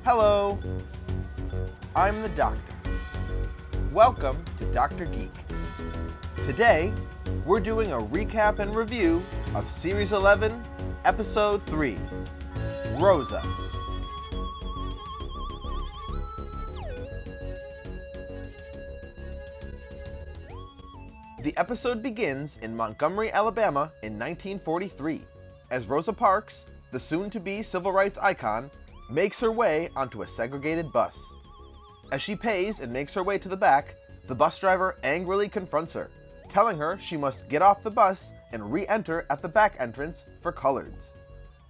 Hello, I'm the doctor. Welcome to DoctorGeek. Today, we're doing a recap and review of Series 11, Episode 3, Rosa. The episode begins in Montgomery, Alabama in 1943, as Rosa Parks, the soon-to-be civil rights icon, makes her way onto a segregated bus. As she pays and makes her way to the back, the bus driver angrily confronts her, telling her she must get off the bus and re-enter at the back entrance for coloreds.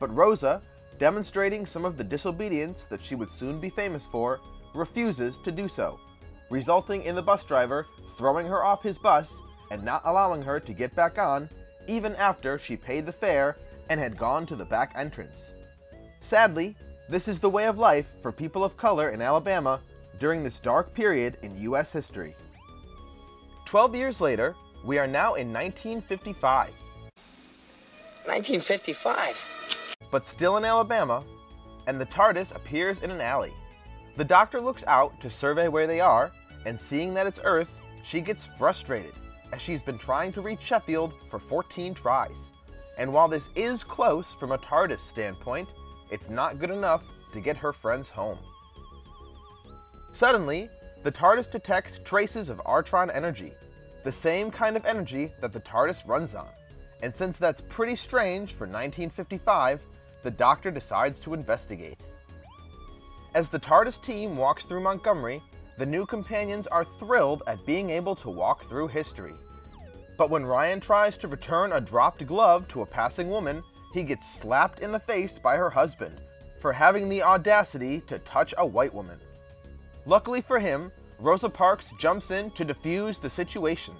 But Rosa, demonstrating some of the disobedience that she would soon be famous for, refuses to do so, resulting in the bus driver throwing her off his bus and not allowing her to get back on, even after she paid the fare and had gone to the back entrance. Sadly, this is the way of life for people of color in Alabama during this dark period in U.S. history. 12 years later, we are now in 1955. 1955? But still in Alabama, and the TARDIS appears in an alley. The doctor looks out to survey where they are, and seeing that it's Earth, she gets frustrated, as she's been trying to reach Sheffield for 14 tries. And while this is close from a TARDIS standpoint, it's not good enough to get her friends home. Suddenly, the TARDIS detects traces of Artron energy, the same kind of energy that the TARDIS runs on. And since that's pretty strange for 1955, the Doctor decides to investigate. As the TARDIS team walks through Montgomery, the new companions are thrilled at being able to walk through history. But when Ryan tries to return a dropped glove to a passing woman, he gets slapped in the face by her husband for having the audacity to touch a white woman. Luckily for him, Rosa Parks jumps in to defuse the situation,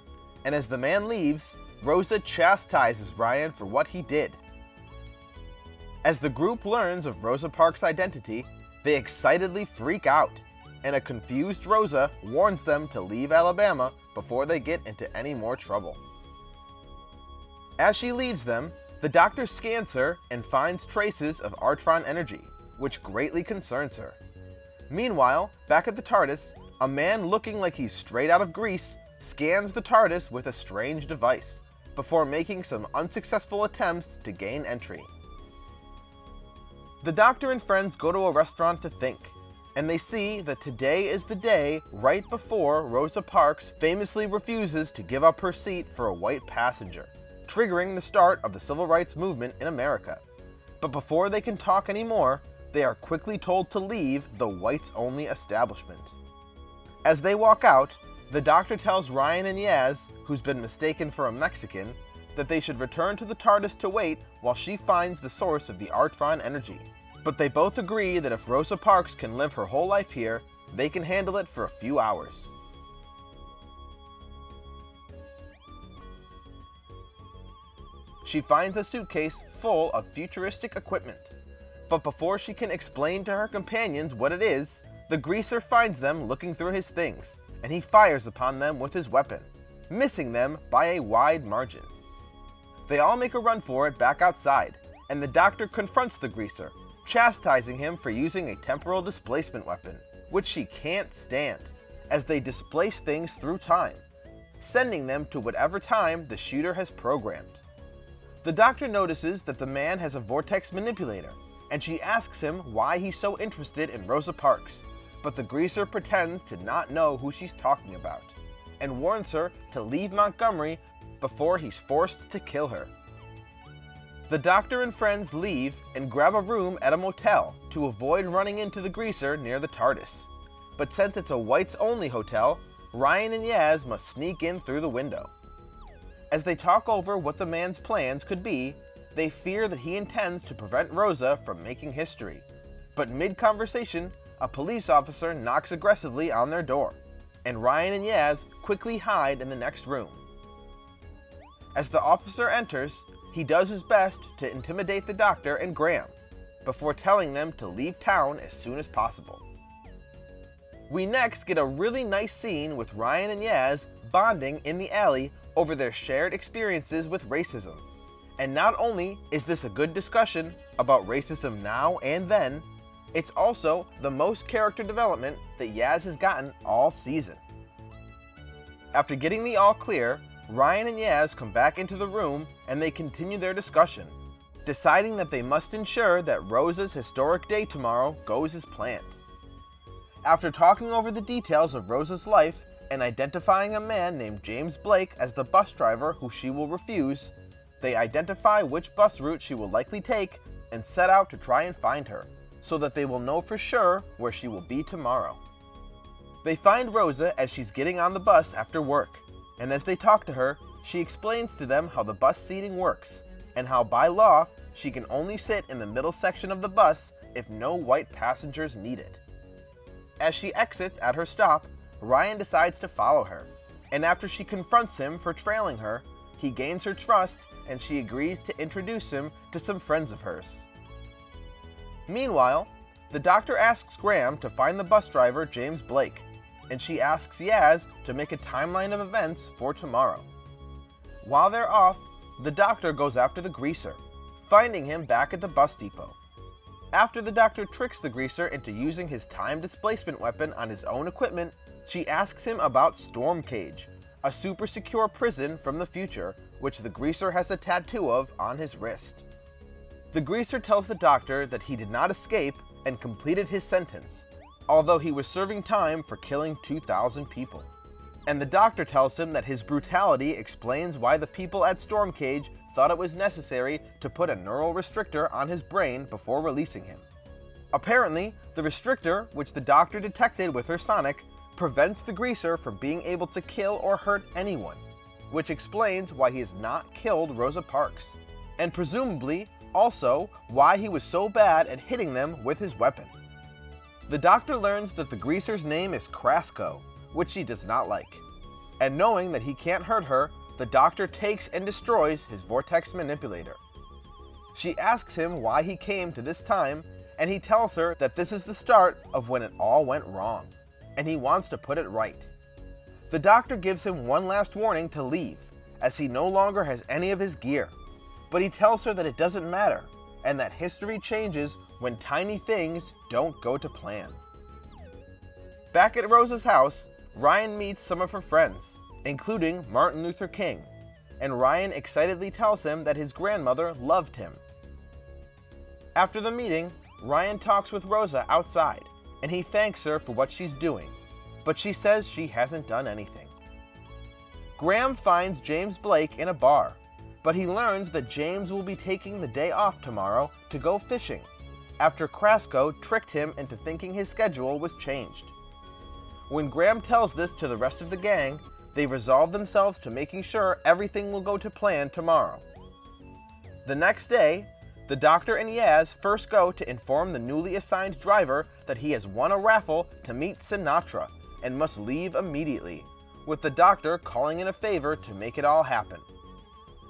and as the man leaves, Rosa chastises Ryan for what he did. As the group learns of Rosa Parks' identity, they excitedly freak out, and a confused Rosa warns them to leave Alabama before they get into any more trouble. As she leaves them, the Doctor scans her and finds traces of Artron energy, which greatly concerns her. Meanwhile, back at the TARDIS, a man looking like he's straight out of Greece scans the TARDIS with a strange device, before making some unsuccessful attempts to gain entry. The Doctor and friends go to a restaurant to think, and they see that today is the day right before Rosa Parks famously refuses to give up her seat for a white passenger, triggering the start of the civil rights movement in America. But before they can talk anymore, they are quickly told to leave the whites-only establishment. As they walk out, the Doctor tells Ryan and Yaz, who's been mistaken for a Mexican, that they should return to the TARDIS to wait while she finds the source of the Artron energy. But they both agree that if Rosa Parks can live her whole life here, they can handle it for a few hours. She finds a suitcase full of futuristic equipment. But before she can explain to her companions what it is, the greaser finds them looking through his things, and he fires upon them with his weapon, missing them by a wide margin. They all make a run for it back outside, and the Doctor confronts the greaser, chastising him for using a temporal displacement weapon, which she can't stand, as they displace things through time, sending them to whatever time the shooter has programmed. The Doctor notices that the man has a vortex manipulator, and she asks him why he's so interested in Rosa Parks, but the greaser pretends to not know who she's talking about, and warns her to leave Montgomery before he's forced to kill her. The Doctor and friends leave and grab a room at a motel to avoid running into the greaser near the TARDIS. But since it's a whites-only hotel, Ryan and Yaz must sneak in through the window. As they talk over what the man's plans could be, they fear that he intends to prevent Rosa from making history. But mid-conversation, a police officer knocks aggressively on their door, and Ryan and Yaz quickly hide in the next room. As the officer enters, he does his best to intimidate the Doctor and Graham, before telling them to leave town as soon as possible. We next get a really nice scene with Ryan and Yaz bonding in the alley over their shared experiences with racism. And not only is this a good discussion about racism now and then, It's also the most character development that Yaz has gotten all season. After getting the all clear, Ryan and Yaz come back into the room and they continue their discussion, deciding that they must ensure that Rosa's historic day tomorrow goes as planned. After talking over the details of Rosa's life and identifying a man named James Blake as the bus driver who she will refuse, they identify which bus route she will likely take and set out to try and find her, so that they will know for sure where she will be tomorrow. They find Rosa as she's getting on the bus after work, and as they talk to her, she explains to them how the bus seating works, and how by law, she can only sit in the middle section of the bus if no white passengers need it. As she exits at her stop, Ryan decides to follow her, and after she confronts him for trailing her, he gains her trust and she agrees to introduce him to some friends of hers. Meanwhile, the doctor asks Graham to find the bus driver James Blake, and she asks Yaz to make a timeline of events for tomorrow. While they're off, the doctor goes after the greaser, finding him back at the bus depot. After the doctor tricks the greaser into using his time displacement weapon on his own equipment, she asks him about Storm Cage, a super secure prison from the future, which the greaser has a tattoo of on his wrist. The greaser tells the doctor that he did not escape and completed his sentence, although he was serving time for killing 2,000 people. And the doctor tells him that his brutality explains why the people at Storm Cage thought it was necessary to put a neural restrictor on his brain before releasing him. Apparently, the restrictor, which the doctor detected with her sonic, prevents the greaser from being able to kill or hurt anyone, which explains why he has not killed Rosa Parks, and presumably also why he was so bad at hitting them with his weapon. The doctor learns that the greaser's name is Krasko, which she does not like, and knowing that he can't hurt her, the doctor takes and destroys his vortex manipulator. She asks him why he came to this time, and he tells her that this is the start of when it all went wrong, and he wants to put it right. The doctor gives him one last warning to leave, as he no longer has any of his gear, but he tells her that it doesn't matter, and that history changes when tiny things don't go to plan. Back at Rosa's house, Ryan meets some of her friends, including Martin Luther King, and Ryan excitedly tells him that his grandmother loved him. After the meeting, Ryan talks with Rosa outside, and he thanks her for what she's doing, but she says she hasn't done anything. Graham finds James Blake in a bar, but he learns that James will be taking the day off tomorrow to go fishing, after Krasko tricked him into thinking his schedule was changed. When Graham tells this to the rest of the gang, they resolve themselves to making sure everything will go to plan tomorrow. The next day, the doctor and Yaz first go to inform the newly assigned driver that he has won a raffle to meet Sinatra and must leave immediately, with the doctor calling in a favor to make it all happen.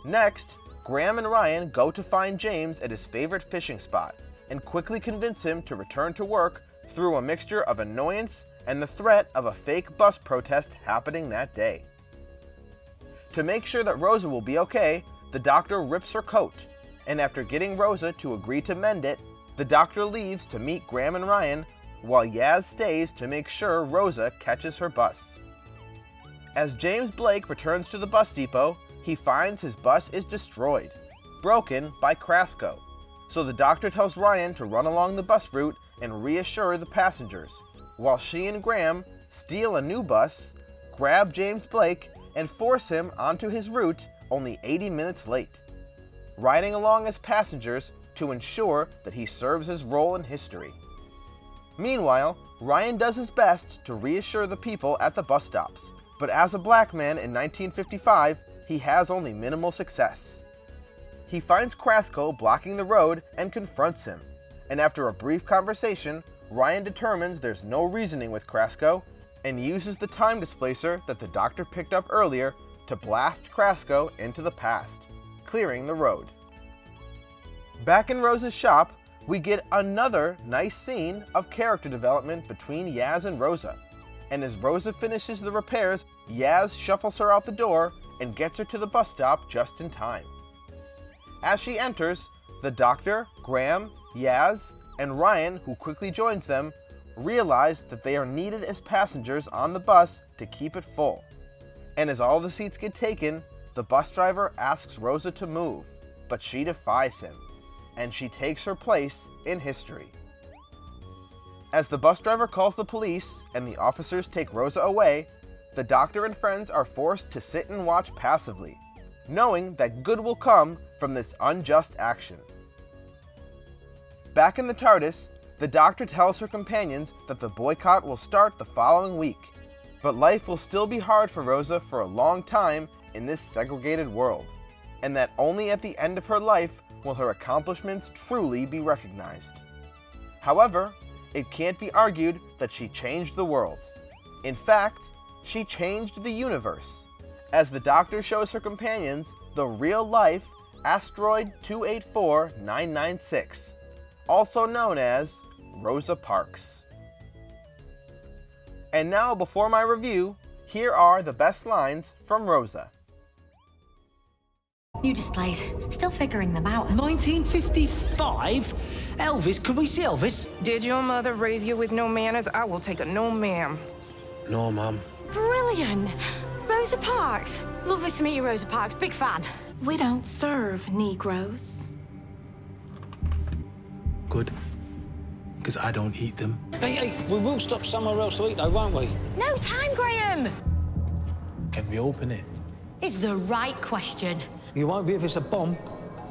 Next, Graham and Ryan go to find James at his favorite fishing spot and quickly convince him to return to work through a mixture of annoyance and the threat of a fake bus protest happening that day. To make sure that Rosa will be okay, the doctor rips her coat, and after getting Rosa to agree to mend it, the doctor leaves to meet Graham and Ryan, while Yaz stays to make sure Rosa catches her bus. As James Blake returns to the bus depot, he finds his bus is destroyed, broken by Krasko, so the doctor tells Ryan to run along the bus route and reassure the passengers, while she and Graham steal a new bus, grab James Blake, and force him onto his route only 80 minutes late, riding along as passengers to ensure that he serves his role in history. Meanwhile, Ryan does his best to reassure the people at the bus stops, but as a black man in 1955, he has only minimal success. He finds Krasko blocking the road and confronts him, and after a brief conversation, Ryan determines there's no reasoning with Krasko and uses the time displacer that the doctor picked up earlier to blast Krasko into the past, clearing the road. Back in Rosa's shop, we get another nice scene of character development between Yaz and Rosa, and as Rosa finishes the repairs, Yaz shuffles her out the door and gets her to the bus stop just in time. As she enters, the doctor, Graham, Yaz, and Ryan, who quickly joins them, realize that they are needed as passengers on the bus to keep it full. And as all the seats get taken, the bus driver asks Rosa to move, but she defies him, and she takes her place in history. As the bus driver calls the police and the officers take Rosa away, the doctor and friends are forced to sit and watch passively, knowing that good will come from this unjust action. Back in the TARDIS, the doctor tells her companions that the boycott will start the following week, but life will still be hard for Rosa for a long time in this segregated world, and that only at the end of her life will her accomplishments truly be recognized. However, it can't be argued that she changed the world. In fact, she changed the universe, as the doctor shows her companions the real-life asteroid 284996, also known as Rosa Parks. And now, before my review, here are the best lines from Rosa. New displays. Still figuring them out. 1955? Elvis? Could we see Elvis? Did your mother raise you with no manners? I will take a no, ma'am. No, Mum. Brilliant! Rosa Parks. Lovely to meet you, Rosa Parks. Big fan. We don't serve Negroes. Good. Because I don't eat them. Hey, we will stop somewhere else to eat, though, won't we? No time, Graham! Can we open it? It's the right question. You won't be if it's a bomb.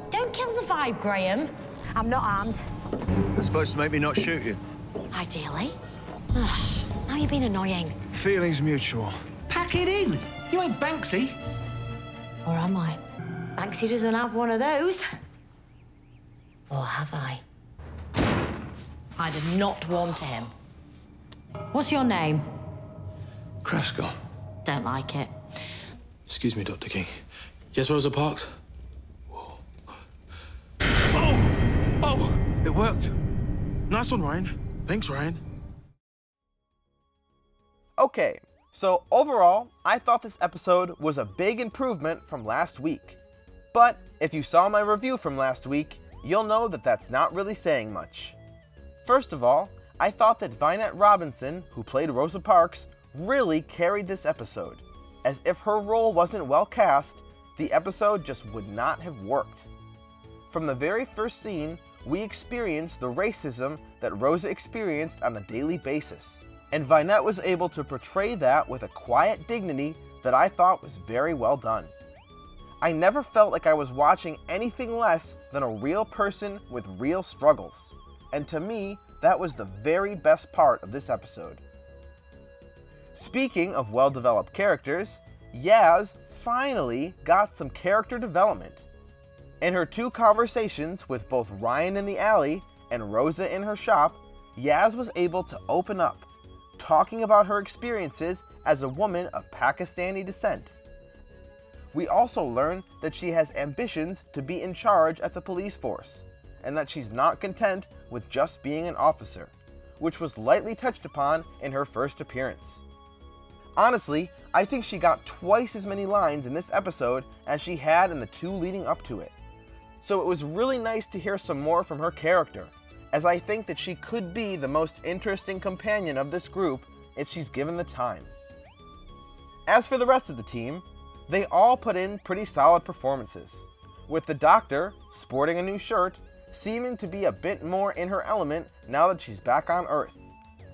Don't kill the vibe, Graham. I'm not armed. They're supposed to make me not shoot you. Ideally. Now you're being annoying. Feelings mutual. Pack it in. You ain't Banksy. Or am I? Banksy doesn't have one of those. Or have I? I did not want him. What's your name? Cresco. Don't like it. Excuse me, Dr. King. Yes, Rosa Parks? Whoa. Oh! It worked. Nice one, Ryan. Thanks, Ryan. Okay, so overall, I thought this episode was a big improvement from last week. But if you saw my review from last week, you'll know that that's not really saying much. First of all, I thought that Vinette Robinson, who played Rosa Parks, really carried this episode, as if her role wasn't well cast, the episode just would not have worked. From the very first scene, we experienced the racism that Rosa experienced on a daily basis, and Vinette was able to portray that with a quiet dignity that I thought was very well done. I never felt like I was watching anything less than a real person with real struggles, and to me, that was the very best part of this episode. Speaking of well-developed characters, Yaz finally got some character development. In her 2 conversations with both Ryan in the alley and Rosa in her shop, Yaz was able to open up, talking about her experiences as a woman of Pakistani descent. We also learn that she has ambitions to be in charge at the police force, and that she's not content with just being an officer, which was lightly touched upon in her first appearance. Honestly, I think she got twice as many lines in this episode as she had in the 2 leading up to it. So it was really nice to hear some more from her character, as I think that she could be the most interesting companion of this group if she's given the time. As for the rest of the team, they all put in pretty solid performances, with the doctor, sporting a new shirt, seeming to be a bit more in her element now that she's back on Earth.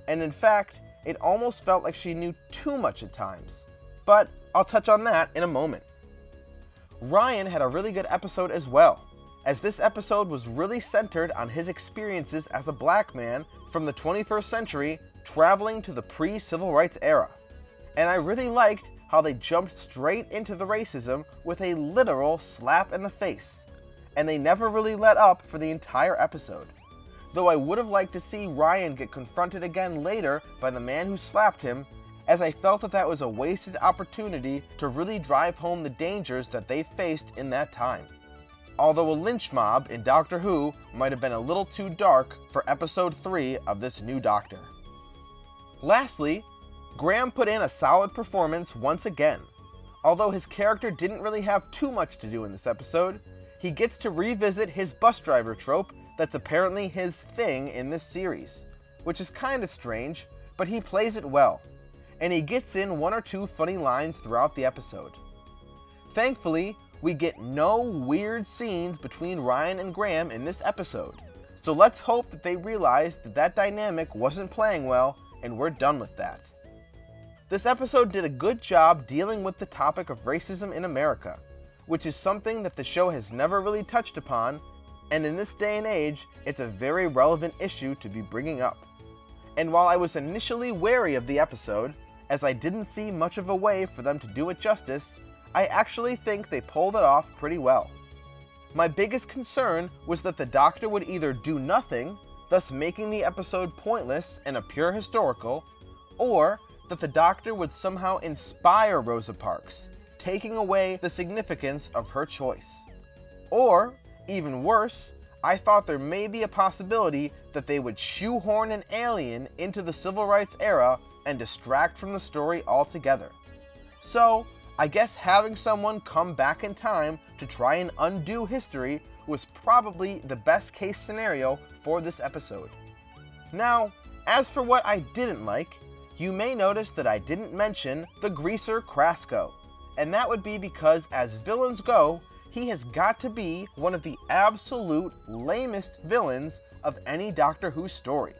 And in fact, it almost felt like she knew too much at times. But I'll touch on that in a moment. Ryan had a really good episode as well, as this episode was really centered on his experiences as a black man from the 21st century traveling to the pre-civil rights era. And I really liked how they jumped straight into the racism with a literal slap in the face, and they never really let up for the entire episode. Though I would have liked to see Ryan get confronted again later by the man who slapped him, as I felt that that was a wasted opportunity to really drive home the dangers that they faced in that time. Although a lynch mob in Doctor Who might have been a little too dark for episode 3 of this new Doctor. Lastly, Graham put in a solid performance once again. Although his character didn't really have too much to do in this episode, he gets to revisit his bus driver trope that's apparently his thing in this series, which is kind of strange, but he plays it well, and he gets in one or two funny lines throughout the episode. Thankfully, we get no weird scenes between Ryan and Graham in this episode, so let's hope that they realize that dynamic wasn't playing well and we're done with that. This episode did a good job dealing with the topic of racism in America, which is something that the show has never really touched upon, and in this day and age, it's a very relevant issue to be bringing up. And while I was initially wary of the episode, as I didn't see much of a way for them to do it justice, I actually think they pulled it off pretty well. My biggest concern was that the Doctor would either do nothing, thus making the episode pointless and a pure historical, or that the Doctor would somehow inspire Rosa Parks, taking away the significance of her choice. Or, even worse, I thought there may be a possibility that they would shoehorn an alien into the civil rights era and distract from the story altogether. So, I guess having someone come back in time to try and undo history was probably the best case scenario for this episode. Now, as for what I didn't like, you may notice that I didn't mention the greaser Krasko, and that would be because as villains go, he has got to be one of the absolute lamest villains of any Doctor Who story.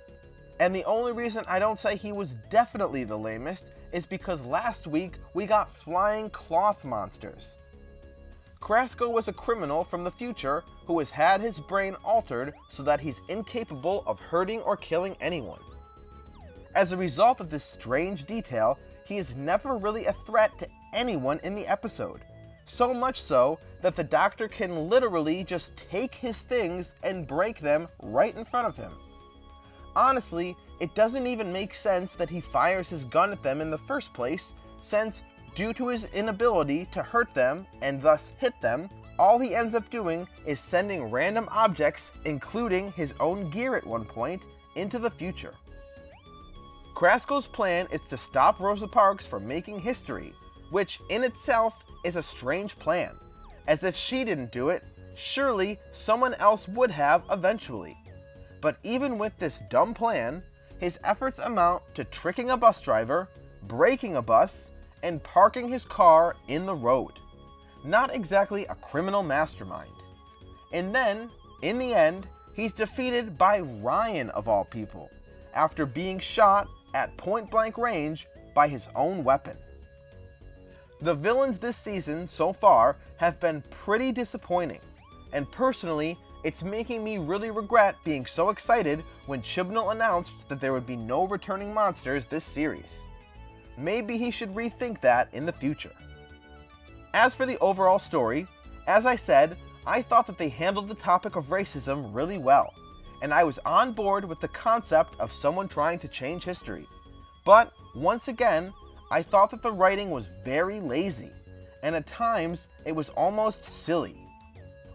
And the only reason I don't say he was definitely the lamest is because last week we got flying cloth monsters. Krasko was a criminal from the future who has had his brain altered so that he's incapable of hurting or killing anyone. As a result of this strange detail, he is never really a threat to anyone in the episode. So much so that the Doctor can literally just take his things and break them right in front of him. Honestly, it doesn't even make sense that he fires his gun at them in the first place, since, due to his inability to hurt them and thus hit them, all he ends up doing is sending random objects, including his own gear at one point, into the future. Krasko's plan is to stop Rosa Parks from making history, which in itself is a strange plan, as if she didn't do it, surely someone else would have eventually. But even with this dumb plan, his efforts amount to tricking a bus driver, breaking a bus, and parking his car in the road. Not exactly a criminal mastermind. And then, in the end, he's defeated by Ryan of all people, after being shot at point-blank range by his own weapon. The villains this season so far have been pretty disappointing, and personally, it's making me really regret being so excited when Chibnall announced that there would be no returning monsters this series. Maybe he should rethink that in the future. As for the overall story, as I said, I thought that they handled the topic of racism really well, and I was on board with the concept of someone trying to change history. But, once again, I thought that the writing was very lazy, and at times it was almost silly.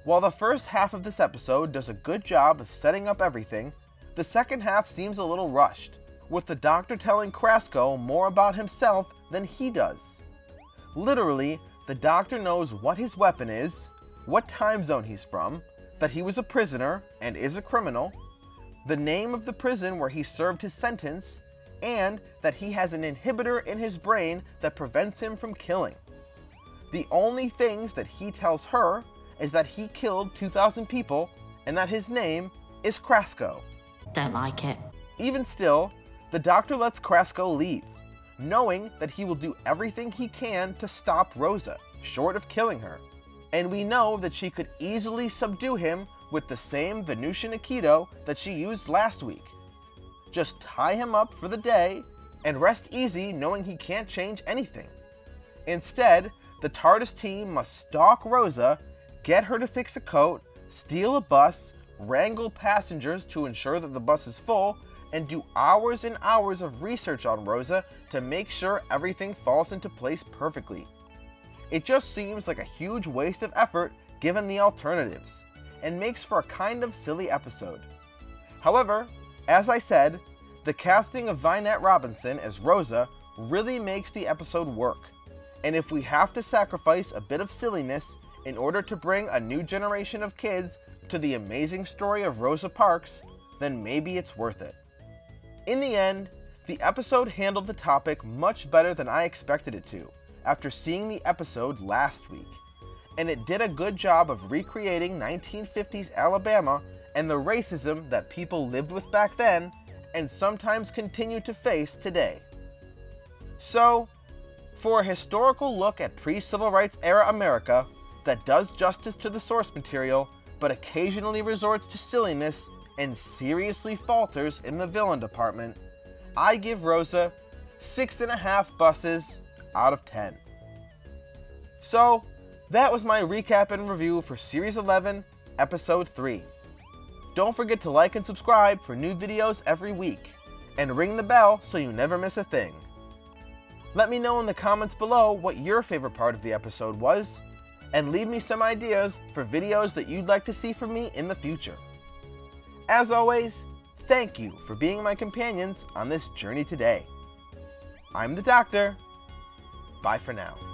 While the first half of this episode does a good job of setting up everything, the second half seems a little rushed, with the Doctor telling Krasko more about himself than he does. Literally, the Doctor knows what his weapon is, what time zone he's from, that he was a prisoner and is a criminal, the name of the prison where he served his sentence, and that he has an inhibitor in his brain that prevents him from killing. The only things that he tells her is that he killed 2,000 people and that his name is Krasko. Don't like it. Even still, the Doctor lets Krasko leave, knowing that he will do everything he can to stop Rosa, short of killing her. And we know that she could easily subdue him with the same Venusian Aikido that she used last week. Just tie him up for the day and rest easy knowing he can't change anything. Instead, the TARDIS team must stalk Rosa, get her to fix a coat, steal a bus, wrangle passengers to ensure that the bus is full, and do hours and hours of research on Rosa to make sure everything falls into place perfectly. It just seems like a huge waste of effort given the alternatives, and makes for a kind of silly episode. However, as I said, the casting of Vinette Robinson as Rosa really makes the episode work, and if we have to sacrifice a bit of silliness in order to bring a new generation of kids to the amazing story of Rosa Parks, then maybe it's worth it. In the end, the episode handled the topic much better than I expected it to after seeing the episode last week, and it did a good job of recreating 1950s Alabama and the racism that people lived with back then and sometimes continue to face today. So, for a historical look at pre-civil rights era America that does justice to the source material but occasionally resorts to silliness and seriously falters in the villain department, I give Rosa 6.5 buses out of 10. So, that was my recap and review for Series 11, Episode 3. Don't forget to like and subscribe for new videos every week, and ring the bell so you never miss a thing. Let me know in the comments below what your favorite part of the episode was, and leave me some ideas for videos that you'd like to see from me in the future. As always, thank you for being my companions on this journey today. I'm the Doctor. Bye for now.